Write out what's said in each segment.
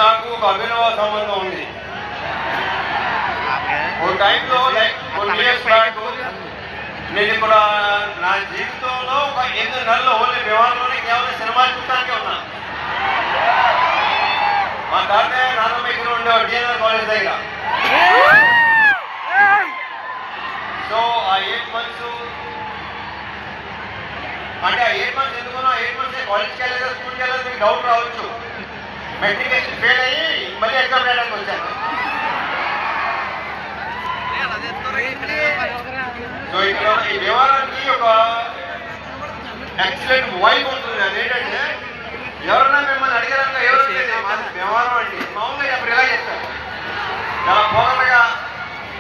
నాకు ఒక అభినవ సంబంధం ఉంది. ఒక టైంలో లైక్ కొన్ని ఇయర్స్ బ్యాక్ నేను ఇక్కడ నా జీవితంలో ఒక 8 నెలలు ఓన్లీ విమానంలోనే కేవలం సినిమా చూడటానికే ఉన్నా. మా తాతయ్య నాన్నమ్మ ఇక్కడ ఉండేవాడు డిఎన్ఆర్ కాలేజ్ దగ్గర. సో ఆ 8 months అంటే ఆ 8 months ఎందుకున్నా 8 months కాలేజ్కి వెళ్ళలేదు స్కూల్కి వెళ్ళలేదు మీకు డౌట్ రావచ్చు. మెట్రికులేషన్ ఫెయిల్ అయ్యి మళ్ళీ ఎగ్జామ్ రాయడానికి వచ్చాను. సో ఇక్కడ ఈ వ్యవహారానికి ఒక ఎక్సలెంట్ వైబ్ ఉంటుంది. అదేంటంటే ఎవరన్నా మిమ్మల్ని అడిగారనుక ఎవరైతే వ్యవహారం అండి మామూలుగా చెప్పరు ఇలా చెప్తారు, చాలా పోగటగా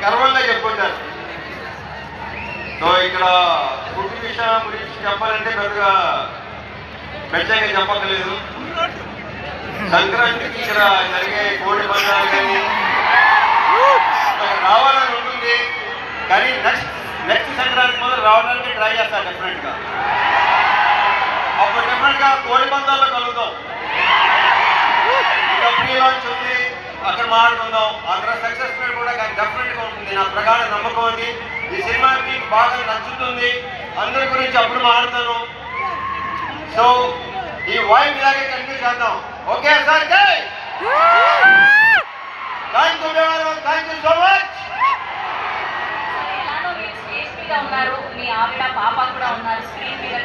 గర్వంగా చెప్పుకుంటారు. సో ఇక్కడ ఫుడ్ విషయం గురించి చెప్పాలంటే పెద్దగా పెద్దగా చెప్పక్కర్లేదు. సంక్రాంతికి ఇక్కడ జరిగే కోడి పందాలు కానీ రావాలని ఉంటుంది, కానీ నెక్స్ట్ సంక్రాంతి మొదలు రావడానికి ట్రై చేస్తారు డెఫినెట్గా. అప్పుడు డెఫినెట్గా కోడి పందాల్లో కలుగుతాం. ఇంకా ప్రీ లాంచ్ ఉంది, అక్కడ మాట్లాడుకుందాం. అక్కడ సక్సెస్ రేట్ కూడా డెఫినెట్గా ఉంటుంది. నా ప్రగాఢ నమ్మకం అది. ఈ సినిమా మీకు బాగా నచ్చుతుంది. అందరి గురించి అప్పుడు మాట్లాడతాను. సో ఈ వైబ్ ఇలాగే కంటిన్యూ చేద్దాం. Okay sir, thank you so much. ఉన్నారు, మీ ఆవిడ పాప కూడా ఉన్నారు స్క్రీన్ మీద.